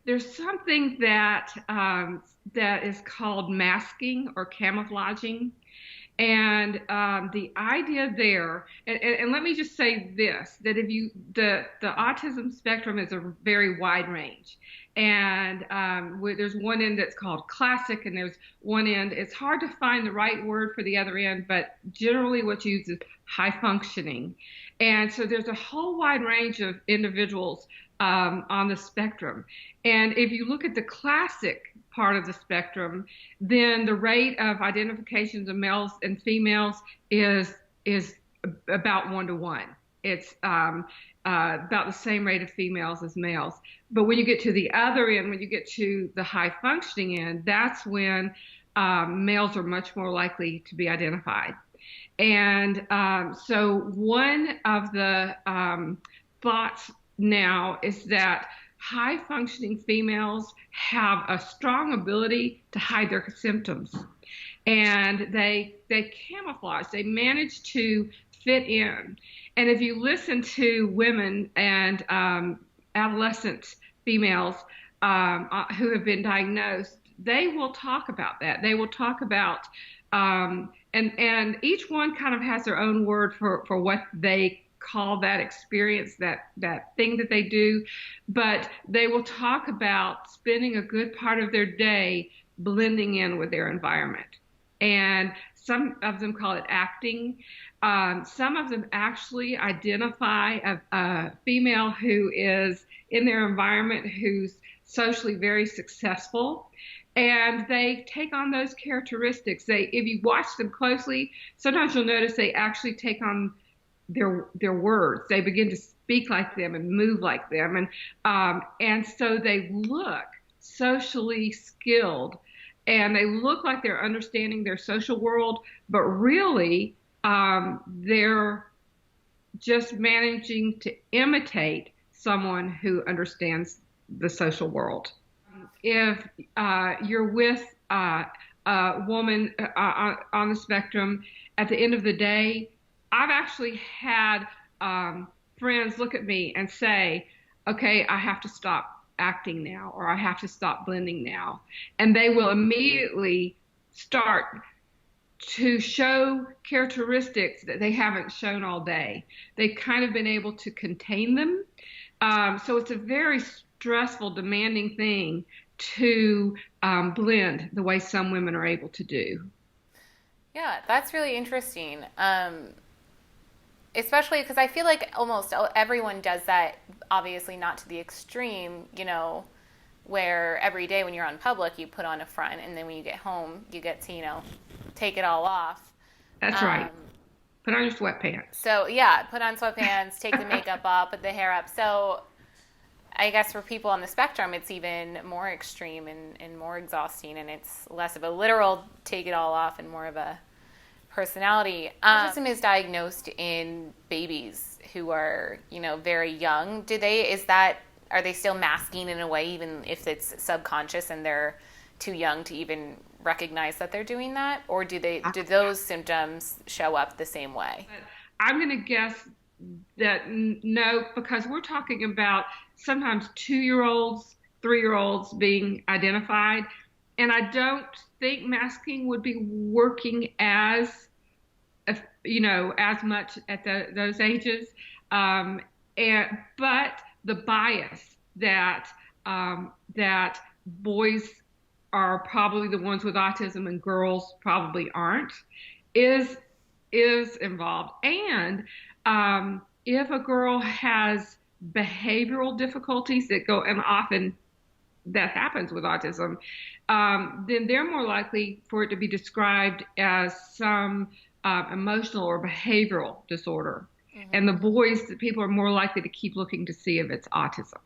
There's something that is called masking or camouflaging. And the idea there, and let me just say this, that if you, the autism spectrum is a very wide range. And there's one end that's called classic, and there's one end, it's hard to find the right word for the other end, but generally what's used is high functioning. And so there's a whole wide range of individuals on the spectrum. And if you look at the classic part of the spectrum, then the rate of identifications of males and females is about 1 to 1. It's about the same rate of females as males. But when you get to the other end, when you get to the high functioning end, that's when males are much more likely to be identified. And so one of the thoughts now is that high functioning females have a strong ability to hide their symptoms, and they camouflage, they manage to fit in. And if you listen to women and adolescent females who have been diagnosed, they will talk about that. They will talk about and each one kind of has their own word for what they call that experience, that thing that they do, but they will talk about spending a good part of their day blending in with their environment. And some of them call it acting. Some of them actually identify a female who is in their environment who's socially very successful, and they take on those characteristics. If you watch them closely, sometimes you'll notice they actually take on their words. They begin to speak like them and move like them, and so they look socially skilled, and they look like they're understanding their social world, but really they're just managing to imitate someone who understands the social world. If you're with a woman on the spectrum, at the end of the day, I've actually had friends look at me and say, okay, I have to stop acting now, or I have to stop blending now. And they will immediately start to show characteristics that they haven't shown all day. They've kind of been able to contain them. So it's a very stressful, demanding thing to blend the way some women are able to do. Yeah, that's really interesting. Especially because I feel like almost everyone does that, obviously not to the extreme, where every day when you're on public, you put on a front, and then when you get home, you get to, take it all off. That's right. Put on your sweatpants. So, yeah, put on sweatpants, take the makeup off, put the hair up. So, I guess for people on the spectrum, it's even more extreme and more exhausting, and it's less of a literal take it all off and more of a personality. Autism is diagnosed in babies who are, very young. Are they still masking in a way, even if it's subconscious and they're too young to even recognize that they're doing that? Or do those symptoms show up the same way? I'm going to guess that no, because we're talking about sometimes 2-year-olds, 3-year-olds being identified. And I don't think masking would be working as much at those ages. But the bias that boys are probably the ones with autism and girls probably aren't is involved. And if a girl has behavioral difficulties that go, and often that happens with autism, then they're more likely for it to be described as some emotional or behavioral disorder. Mm-hmm. And the people are more likely to keep looking to see if it's autism.